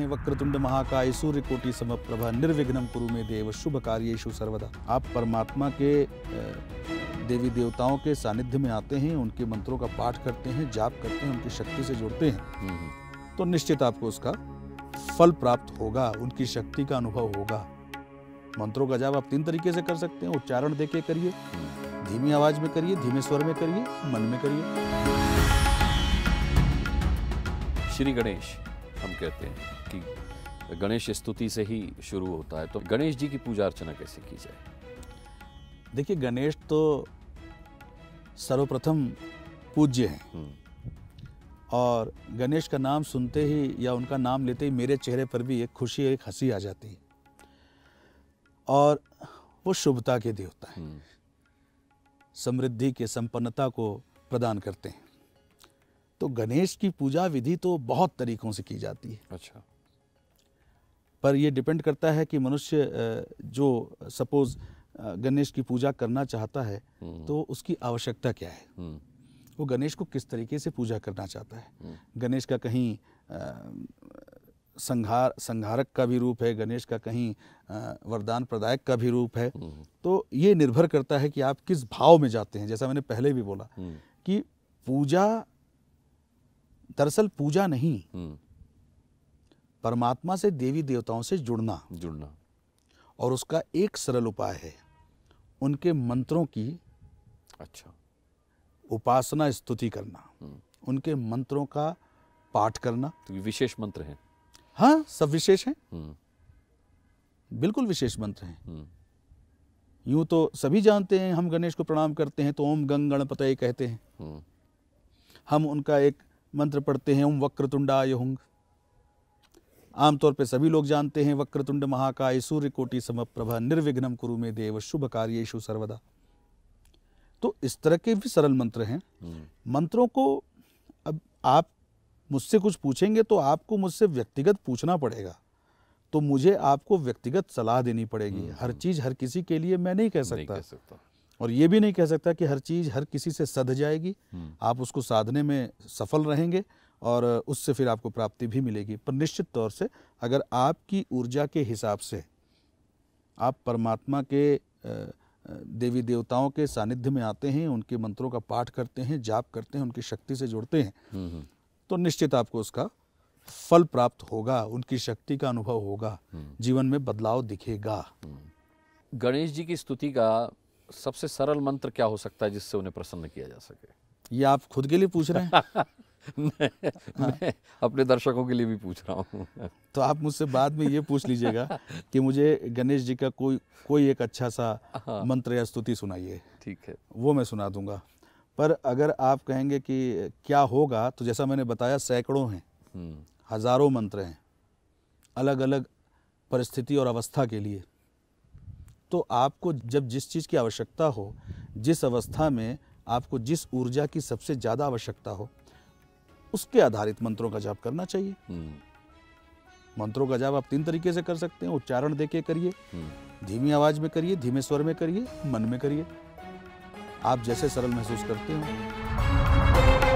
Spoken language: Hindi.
वक्रतुंड महाकाय सूर्यकोटि समप्रभा निर्विघ्नं कुरु मे देव शुभ कार्येषु सर्वदा। आप परमात्मा के देवी देवताओं के सानिध्य में आते हैं, उनके मंत्रों का पाठ करते हैं, जाप करते हैं, उनकी शक्ति से जुड़ते हैं तो निश्चित आपको उसका फल प्राप्त होगा, उनकी शक्ति का अनुभव होगा। मंत्रों का जाप आप 3 तरीके से कर सकते हैं। उच्चारण देके करिए, धीमी आवाज में करिए, धीमे स्वर में करिए, मन में करिए। श्री गणेश हम कहते हैं कि गणेश स्तुति से ही शुरू होता है, तो गणेश जी की पूजा अर्चना कैसे की जाए? देखिए, गणेश तो सर्वप्रथम पूज्य हैं और गणेश का नाम सुनते ही या उनका नाम लेते ही मेरे चेहरे पर भी एक खुशी, एक हंसी आ जाती है। और वो शुभता के देवता हैं, समृद्धि के, संपन्नता को प्रदान करते हैं। तो गणेश की पूजा विधि तो बहुत तरीकों से की जाती है। अच्छा। पर ये डिपेंड करता है कि मनुष्य जो सपोज गणेश की पूजा करना चाहता है तो उसकी आवश्यकता क्या है, वो गणेश को किस तरीके से पूजा करना चाहता है। गणेश का कहीं संहारक का भी रूप है, गणेश का कहीं वरदान प्रदायक का भी रूप है। तो ये निर्भर करता है कि आप किस भाव में जाते हैं। जैसा मैंने पहले भी बोला कि पूजा दरअसल पूजा नहीं, परमात्मा से, देवी देवताओं से जुड़ना और उसका एक सरल उपाय है उनके मंत्रों की उपासना, स्तुति करना, उनके मंत्रों का पाठ करना। तो ये विशेष मंत्र हैं? हाँ, सब विशेष हैं, बिल्कुल विशेष मंत्र हैं। यूं तो सभी जानते हैं, हम गणेश को प्रणाम करते हैं तो ओम गंग गणपतये कहते हैं। हम उनका एक मंत्र पढ़ते हैं, ओम वक्रतुंडाय हुंग। आमतौर पे सभी लोग जानते हैं, वक्रतुंड महाकाय सूर्यकोटि समप्रभा निर्विघ्नं कुरु मे देव शुभ कार्येषु सर्वदा। तो इस तरह के भी सरल मंत्र हैं। मंत्रों को अब आप मुझसे कुछ पूछेंगे तो आपको मुझसे व्यक्तिगत पूछना पड़ेगा, तो मुझे आपको व्यक्तिगत सलाह देनी पड़ेगी। हर चीज हर किसी के लिए मैं नहीं कह सकता। और ये भी नहीं कह सकता कि हर चीज हर किसी से सध जाएगी। आप उसको साधने में सफल रहेंगे और उससे फिर आपको प्राप्ति भी मिलेगी। पर निश्चित तौर से अगर आपकी ऊर्जा के हिसाब से आप परमात्मा के देवी देवताओं के सानिध्य में आते हैं, उनके मंत्रों का पाठ करते हैं, जाप करते हैं, उनकी शक्ति से जुड़ते हैं तो निश्चित आपको उसका फल प्राप्त होगा, उनकी शक्ति का अनुभव होगा, जीवन में बदलाव दिखेगा। गणेश जी की स्तुति का सबसे सरल मंत्र क्या हो सकता है जिससे उन्हें प्रसन्न किया जा सके? ये आप खुद के लिए पूछ रहे हैं? मैं अपने दर्शकों के लिए भी पूछ रहा हूँ। तो आप मुझसे बाद में ये पूछ लीजिएगा कि मुझे गणेश जी का कोई एक अच्छा सा मंत्र या स्तुति सुनाइए। ठीक है, वो मैं सुना दूंगा। पर अगर आप कहेंगे कि क्या होगा, तो जैसा मैंने बताया सैकड़ों हैं, हजारों मंत्र हैं अलग अलग परिस्थिति और अवस्था के लिए। तो आपको जब जिस चीज़ की आवश्यकता हो, जिस अवस्था में आपको जिस ऊर्जा की सबसे ज़्यादा आवश्यकता हो, उसके आधारित मंत्रों का जाप करना चाहिए। मंत्रों का जाप आप 3 तरीके से कर सकते हैं। उच्चारण देके करिए, धीमी आवाज में करिए, धीमे स्वर में करिए, मन में करिए, आप जैसे सरल महसूस करते हो।